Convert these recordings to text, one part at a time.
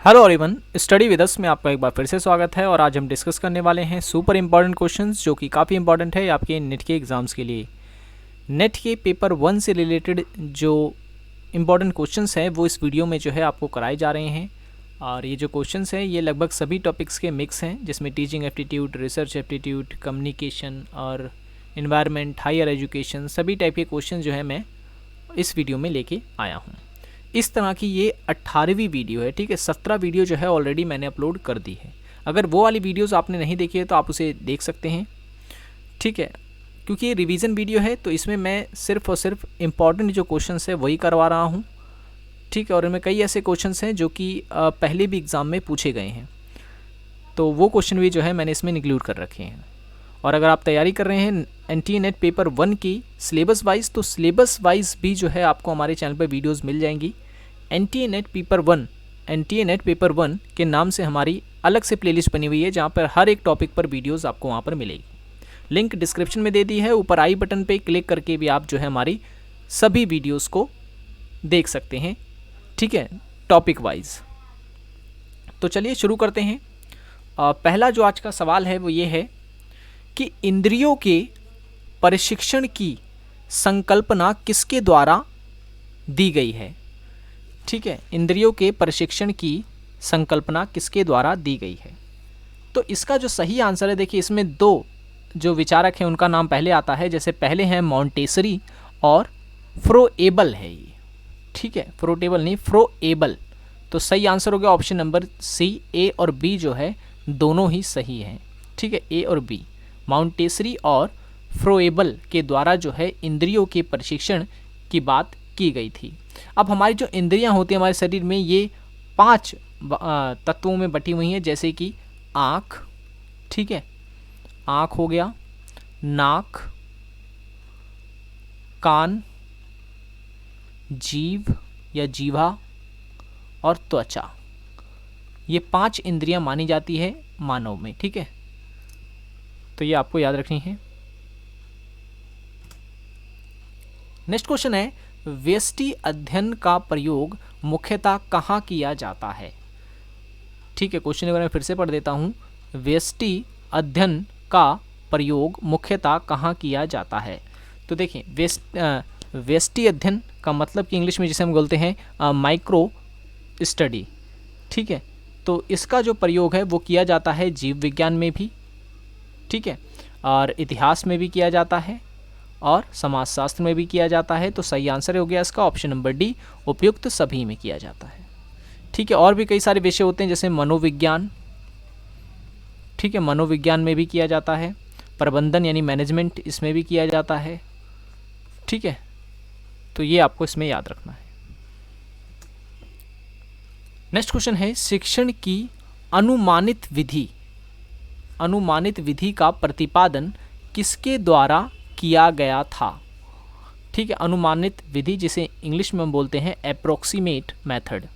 Hello everyone, study with us में आपका एक बार फिर से स्वागत है। और आज हम डिस्कस करने वाले हैं सुपर इम्पॉर्टेंट क्वेश्चंस जो कि काफ़ी इंपॉर्टेंट है आपके नेट के एग्ज़ाम्स के लिए। नेट के पेपर 1 से रिलेटेड जो इम्पॉर्टेंट क्वेश्चंस हैं वो इस वीडियो में जो है आपको कराए जा रहे हैं। और ये जो क्वेश्चंस हैं ये लगभग सभी टॉपिक्स के मिक्स हैं, जिसमें teaching aptitude, research aptitude, communication और इन्वायरमेंट, हायर एजुकेशन, सभी टाइप के क्वेश्चन जो है मैं इस वीडियो में लेके आया हूँ। इस तरह की ये 18वीं वीडियो है, ठीक है। 17 वीडियो जो है ऑलरेडी मैंने अपलोड कर दी है। अगर वो वाली वीडियोस आपने नहीं देखी है तो आप उसे देख सकते हैं, ठीक है। क्योंकि ये रिवीजन वीडियो है तो इसमें मैं सिर्फ और सिर्फ इम्पॉर्टेंट जो क्वेश्चंस है वही करवा रहा हूँ, ठीक है। और इनमें कई ऐसे क्वेश्चंस हैं जो कि पहले भी एग्ज़ाम में पूछे गए हैं, तो वो क्वेश्चन भी जो है मैंने इसमें इंक्लूड कर रखे हैं। और अगर आप तैयारी कर रहे हैं एनटीए नेट पेपर 1 की सिलेबस वाइज, तो सिलेबस वाइज भी जो है आपको हमारे चैनल पर वीडियोस मिल जाएंगी। एनटीए नेट पेपर 1 के नाम से हमारी अलग से प्लेलिस्ट बनी हुई है, जहाँ पर हर एक टॉपिक पर वीडियोस आपको वहाँ पर मिलेगी। लिंक डिस्क्रिप्शन में दे दी है, ऊपर आई बटन पे क्लिक करके भी आप जो है हमारी सभी वीडियोस को देख सकते हैं, ठीक है, टॉपिक वाइज। तो चलिए शुरू करते हैं। पहला जो आज का सवाल है वो ये है कि इंद्रियों के प्रशिक्षण की संकल्पना किसके द्वारा दी गई है, ठीक है। इंद्रियों के प्रशिक्षण की संकल्पना किसके द्वारा दी गई है? तो इसका जो सही आंसर है, देखिए इसमें दो जो विचारक हैं उनका नाम पहले आता है। जैसे पहले हैं मॉन्टेसरी और फ्रोएबल है ये, ठीक है। फ्रोटेबल नहीं, फ्रोएबल। तो सही आंसर हो गया ऑप्शन नंबर सी। ए और बी जो है दोनों ही सही हैं, ठीक है। ए और बी, मॉन्टेसरी और फ्रोएबल के द्वारा जो है इंद्रियों के प्रशिक्षण की बात की गई थी। अब हमारी जो इंद्रियां होती हैं हमारे शरीर में, ये 5 तत्वों में बटी हुई हैं। जैसे कि आँख, ठीक है, आँख हो गया, नाक, कान, जीभ या जीवा और त्वचा। ये 5 इंद्रियां मानी जाती है मानव में, ठीक है। तो ये आपको याद रखनी है। नेक्स्ट क्वेश्चन है, व्यष्टि अध्ययन का प्रयोग मुख्यतः कहाँ किया जाता है, ठीक है। क्वेश्चन एक बार मैं फिर से पढ़ देता हूँ। व्यष्टि अध्ययन का प्रयोग मुख्यतः कहाँ किया जाता है? तो देखिए व्यष्टि अध्ययन का मतलब कि इंग्लिश में जिसे हम बोलते हैं माइक्रो स्टडी, ठीक है। तो इसका जो प्रयोग है वो किया जाता है जीव विज्ञान में भी, ठीक है, और इतिहास में भी किया जाता है और समाजशास्त्र में भी किया जाता है। तो सही आंसर हो गया इसका ऑप्शन नंबर डी, उपयुक्त सभी में किया जाता है, ठीक है। और भी कई सारे विषय होते हैं जैसे मनोविज्ञान, ठीक है, मनोविज्ञान में भी किया जाता है। प्रबंधन यानी मैनेजमेंट, इसमें भी किया जाता है, ठीक है। तो ये आपको इसमें याद रखना है। नेक्स्ट क्वेश्चन है, शिक्षण की अनुमानित विधि का प्रतिपादन किसके द्वारा किया गया था, ठीक है। अनुमानित विधि जिसे इंग्लिश में हम बोलते हैं अप्रोक्सीमेट मेथड,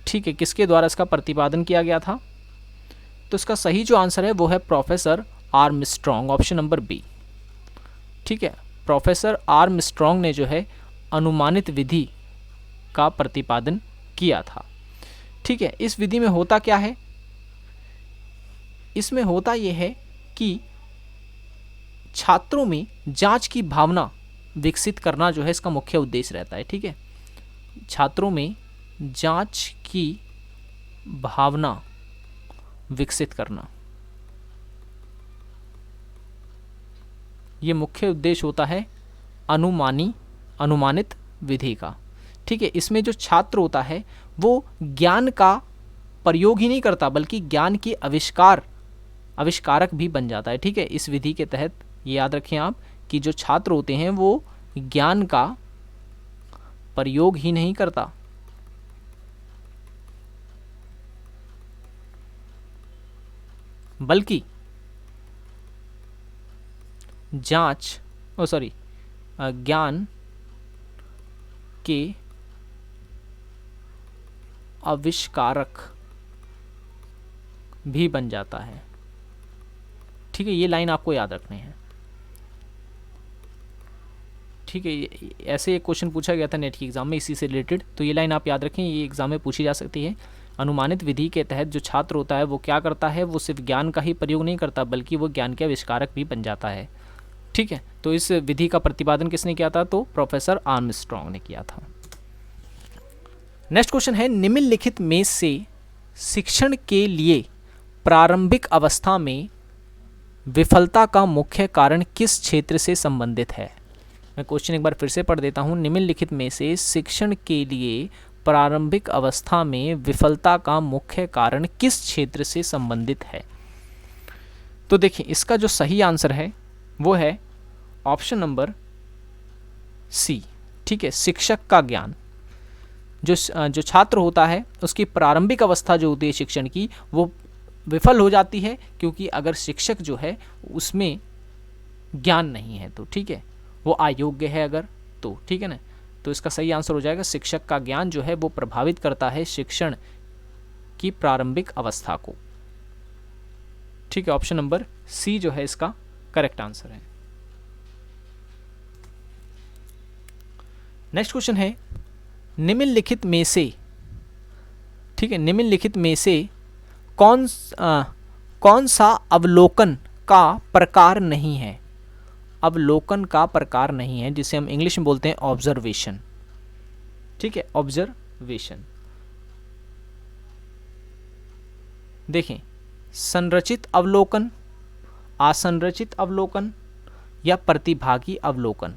ठीक है, किसके द्वारा इसका प्रतिपादन किया गया था? तो इसका सही जो आंसर है वो है professor Armstrong, option number B, ठीक है। प्रोफेसर आर्मस्ट्रॉन्ग ने जो है अनुमानित विधि का प्रतिपादन किया था, ठीक है। इस विधि में होता क्या है? इसमें होता यह है कि छात्रों में जांच की भावना विकसित करना जो है इसका मुख्य उद्देश्य रहता है, ठीक है। छात्रों में जांच की भावना विकसित करना, ये मुख्य उद्देश्य होता है अनुमानित विधि का, ठीक है। इसमें जो छात्र होता है वो ज्ञान का प्रयोग ही नहीं करता बल्कि ज्ञान की आविष्कारक भी बन जाता है, ठीक है। इस विधि के तहत ये याद रखें आप कि जो छात्र होते हैं वो ज्ञान का प्रयोग ही नहीं करता बल्कि ज्ञान के आविष्कारक भी बन जाता है, ठीक है। ये लाइन आपको याद रखनी है, ठीक है। ऐसे एक क्वेश्चन पूछा गया था नेट की एग्ज़ाम में इसी से रिलेटेड, तो ये लाइन आप याद रखें, ये एग्ज़ाम में पूछी जा सकती है। अनुमानित विधि के तहत जो छात्र होता है वो क्या करता है, वो सिर्फ ज्ञान का ही प्रयोग नहीं करता बल्कि वो ज्ञान के आविष्कारक भी बन जाता है। ठीक है, तो इस विधि का प्रतिपादन किसने किया था, तो प्रोफेसर आर्मस्ट्रॉन्ग ने किया था। नेक्स्ट क्वेश्चन है, निम्नलिखित में से शिक्षण के लिए प्रारंभिक अवस्था में विफलता का मुख्य कारण किस क्षेत्र से संबंधित है। मैं क्वेश्चन एक बार फिर से पढ़ देता हूँ। निम्नलिखित में से शिक्षण के लिए प्रारंभिक अवस्था में विफलता का मुख्य कारण किस क्षेत्र से संबंधित है। तो देखिए इसका जो सही आंसर है वो है ऑप्शन नंबर सी। ठीक है, शिक्षक का ज्ञान। जो छात्र होता है उसकी प्रारंभिक अवस्था जो होती है शिक्षण की, वो विफल हो जाती है क्योंकि अगर शिक्षक जो है उसमें ज्ञान नहीं है तो ठीक है, वो अयोग्य है अगर, तो ठीक है ना। तो इसका सही आंसर हो जाएगा शिक्षक का ज्ञान जो है वो प्रभावित करता है शिक्षण की प्रारंभिक अवस्था को। ठीक है, ऑप्शन नंबर सी जो है इसका करेक्ट आंसर है। नेक्स्ट क्वेश्चन है, निम्नलिखित में से, ठीक है, निम्नलिखित में से कौन सा अवलोकन का प्रकार नहीं है। अवलोकन का प्रकार नहीं है जिसे हम इंग्लिश में बोलते हैं ऑब्जर्वेशन। ठीक है, ऑब्जर्वेशन। देखें, संरचित अवलोकन, असंरचित अवलोकन या प्रतिभागी अवलोकन।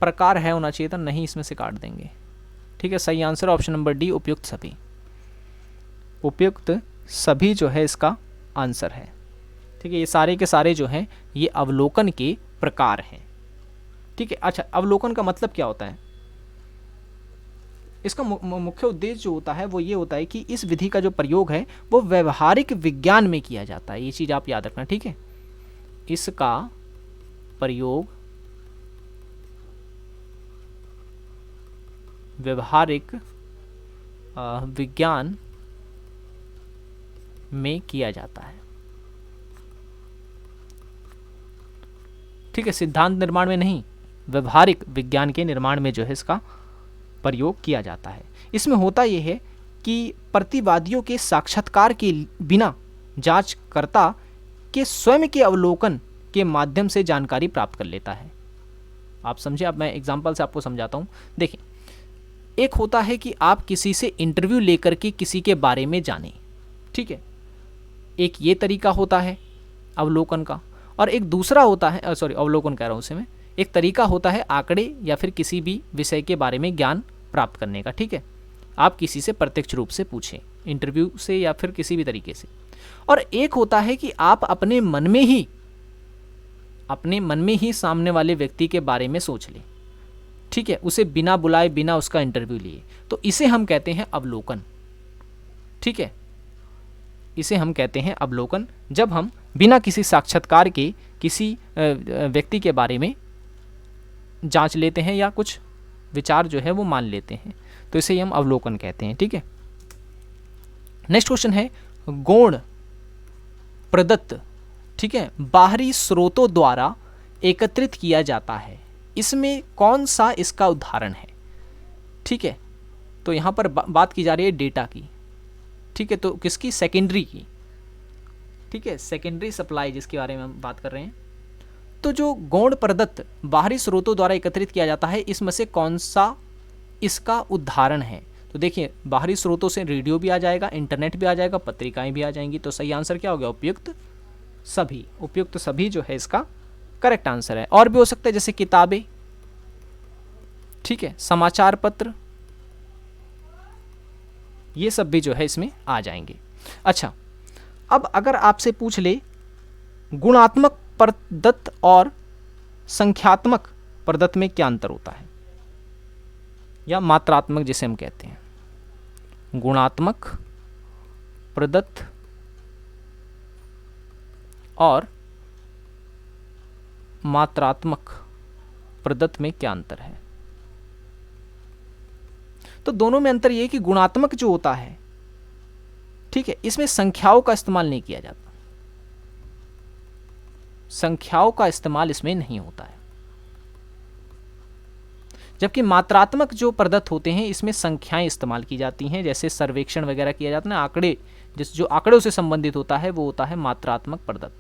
प्रकार है होना चाहिए था, नहीं, इसमें से काट देंगे। ठीक है, सही आंसर ऑप्शन नंबर डी, उपयुक्त सभी। उपयुक्त सभी जो है इसका आंसर है। ठीक है, ये सारे के सारे जो हैं ये अवलोकन के प्रकार हैं। ठीक है, अच्छा, अवलोकन का मतलब क्या होता है? इसका मुख्य उद्देश्य जो होता है वो ये होता है कि इस विधि का जो प्रयोग है वो व्यवहारिक विज्ञान में किया जाता है। ये चीज़ आप याद रखना। ठीक है, इसका प्रयोग व्यवहारिक विज्ञान में किया जाता है। ठीक है, सिद्धांत निर्माण में नहीं, व्यवहारिक विज्ञान के निर्माण में जो है इसका प्रयोग किया जाता है। इसमें होता यह है कि प्रतिवादियों के साक्षात्कार के बिना जांचकर्ता के स्वयं के अवलोकन के माध्यम से जानकारी प्राप्त कर लेता है। आप समझे? अब मैं एग्जांपल से आपको समझाता हूँ। देखिए, एक होता है कि आप किसी से इंटरव्यू लेकर के किसी के बारे में जानें। ठीक है, एक ये तरीका होता है अवलोकन का, और एक दूसरा होता है, अवलोकन कह रहा हूँ उसे मैं, एक तरीका होता है आंकड़े या फिर किसी भी विषय के बारे में ज्ञान प्राप्त करने का। ठीक है, आप किसी से प्रत्यक्ष रूप से पूछें, इंटरव्यू से या फिर किसी भी तरीके से। और एक होता है कि आप अपने मन में ही सामने वाले व्यक्ति के बारे में सोच लें। ठीक है, उसे बिना बुलाए, बिना उसका इंटरव्यू लिए, तो इसे हम कहते हैं अवलोकन। ठीक है, इसे हम कहते हैं अवलोकन, जब हम बिना किसी साक्षात्कार के किसी व्यक्ति के बारे में जांच लेते हैं या कुछ विचार जो है वो मान लेते हैं, तो इसे हम अवलोकन कहते हैं। ठीक है, नेक्स्ट क्वेश्चन है, गौण प्रदत्त, ठीक है, बाहरी स्रोतों द्वारा एकत्रित किया जाता है, इसमें कौन सा इसका उदाहरण है। ठीक है, तो यहाँ पर बात की जा रही है डेटा की। ठीक है, तो किसकी? सेकेंडरी की। ठीक है, सेकेंडरी सप्लाई जिसके बारे में हम बात कर रहे हैं। तो जो गौण प्रदत्त बाहरी स्रोतों द्वारा एकत्रित किया जाता है, इसमें से कौन सा इसका उदाहरण है। तो देखिए, बाहरी स्रोतों से रेडियो भी आ जाएगा, इंटरनेट भी आ जाएगा, पत्रिकाएं भी आ जाएंगी। तो सही आंसर क्या हो गया? उपयुक्त सभी। उपयुक्त सभी जो है इसका करेक्ट आंसर है। और भी हो सकता है जैसे किताबें, ठीक है, समाचार पत्र, ये सब भी जो है इसमें आ जाएंगे। अच्छा, अब अगर आपसे पूछ ले गुणात्मक प्रदत्त और संख्यात्मक प्रदत्त में क्या अंतर होता है, या मात्रात्मक जिसे हम कहते हैं, गुणात्मक प्रदत्त और मात्रात्मक प्रदत्त में क्या अंतर है। तो दोनों में अंतर यह है कि गुणात्मक जो होता है, ठीक है, इसमें संख्याओं का इस्तेमाल नहीं किया जाता, संख्याओं का इस्तेमाल इसमें नहीं होता है। जबकि मात्रात्मक जो प्रदत्त होते हैं इसमें संख्याएं इस्तेमाल की जाती हैं, जैसे सर्वेक्षण वगैरह किया जाता है ना, आंकड़े, जो आंकड़ों से संबंधित होता है वो होता है मात्रात्मक प्रदत्त।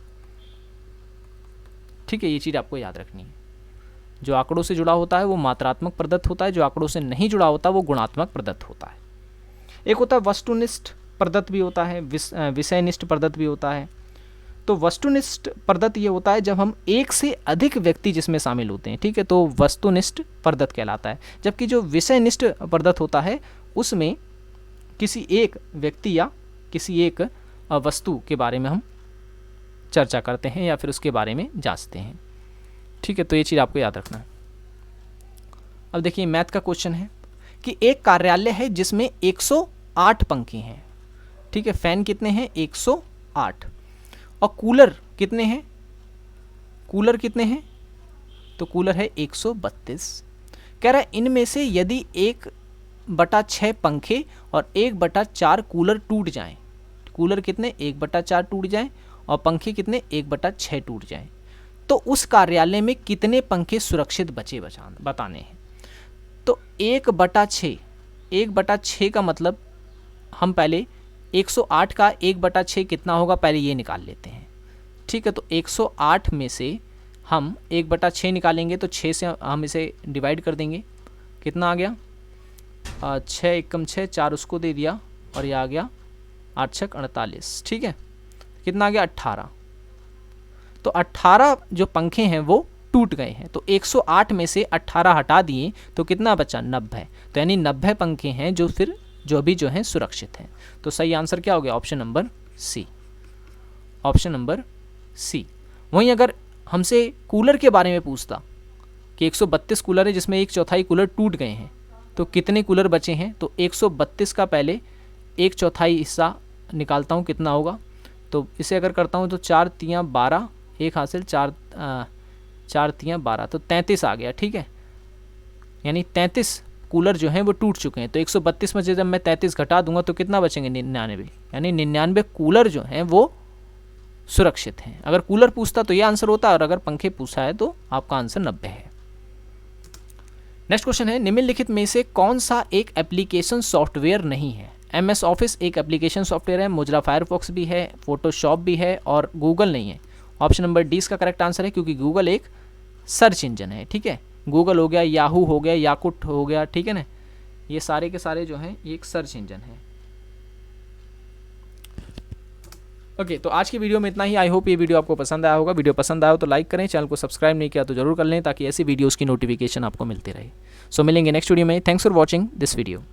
ठीक है, ये चीज़ आपको याद रखनी है। जो आंकड़ों से जुड़ा होता है वो मात्रात्मक प्रदत्त होता है, जो आंकड़ों से नहीं जुड़ा होता वो गुणात्मक प्रदत्त होता है। एक होता है वस्तुनिष्ठ प्रदत्त भी होता है, विषयनिष्ठ प्रदत्त भी होता है। तो वस्तुनिष्ठ प्रदत्त ये होता है जब हम एक से अधिक व्यक्ति जिसमें शामिल होते हैं, ठीक है, तो वस्तुनिष्ठ प्रदत्त कहलाता है। जबकि जो विषयनिष्ठ प्रदत्त होता है उसमें किसी एक व्यक्ति या किसी एक वस्तु के बारे में हम चर्चा करते हैं या फिर उसके बारे में जांचते हैं। ठीक है, तो ये चीज़ आपको याद रखना है। अब देखिए मैथ का क्वेश्चन है कि एक कार्यालय है जिसमें 108 पंखे हैं। ठीक है, फैन कितने हैं? 108। और कूलर कितने हैं? कूलर कितने हैं? तो कूलर है 132। कह रहा है इनमें से यदि 1/6 पंखे और 1/4 कूलर टूट जाएं, कूलर कितने? 1/4 टूट जाएं और पंखे कितने? 1/6 टूट जाएं, तो उस कार्यालय में कितने पंखे सुरक्षित बचे बताने हैं। तो 1/6, 1/6 का मतलब हम पहले 108 का 1/6 कितना होगा पहले ये निकाल लेते हैं। ठीक है, तो 108 में से हम 1/6 निकालेंगे तो 6 से हम इसे डिवाइड कर देंगे। कितना आ गया? 6 एकम 6, 4 उसको दे दिया और ये आ गया 8 छक 48। ठीक है, कितना आ गया? 18। तो 18 जो पंखे हैं वो टूट गए हैं, तो 108 में से 18 हटा दिए तो कितना बचा? 90। तो यानी 90 पंखे हैं जो फिर जो भी जो हैं सुरक्षित हैं। तो सही आंसर क्या हो गया? Option number C, option number C. वहीं अगर हमसे कूलर के बारे में पूछता कि 132 कूलर है जिसमें 1/4 कूलर टूट गए हैं, तो कितने कूलर बचे हैं? तो 132 का पहले 1/4 हिस्सा निकालता हूँ, कितना होगा? तो इसे अगर करता हूँ तो 4 तियाँ 12, एक हासिल 4 तियाँ 12, तो 33 आ गया। ठीक है, यानी 33 कूलर जो हैं वो टूट चुके हैं। तो 132 में से जब मैं 33 घटा दूंगा तो कितना बचेंगे? 99, यानी 99 कूलर जो हैं वो सुरक्षित हैं। अगर कूलर पूछता तो ये आंसर होता, और अगर पंखे पूछा है तो आपका आंसर 90 है। नेक्स्ट क्वेश्चन है निम्नलिखित में से कौन सा एक एप्लीकेशन सॉफ्टवेयर नहीं है? MS ऑफिस एक एप्लीकेशन सॉफ्टवेयर है, मोजिला फायरफॉक्स भी है, फोटोशॉप भी है और गूगल नहीं है। ऑप्शन नंबर डी इसका करेक्ट आंसर है, क्योंकि गूगल एक सर्च इंजन है। ठीक है, गूगल हो गया, याहू हो गया, याकुट हो गया, ठीक है ना, ये सारे के सारे जो हैं ये एक सर्च इंजन है। ओके, तो आज की वीडियो में इतना ही। आई होप ये वीडियो आपको पसंद आया होगा। वीडियो पसंद आया तो लाइक करें, चैनल को सब्सक्राइब नहीं किया तो जरूर कर लें ताकि ऐसी वीडियोज़ की नोटिफिकेशन आपको मिलती रहे। सो मिलेंगे नेक्स्ट वीडियो में। Thanks for watching this video.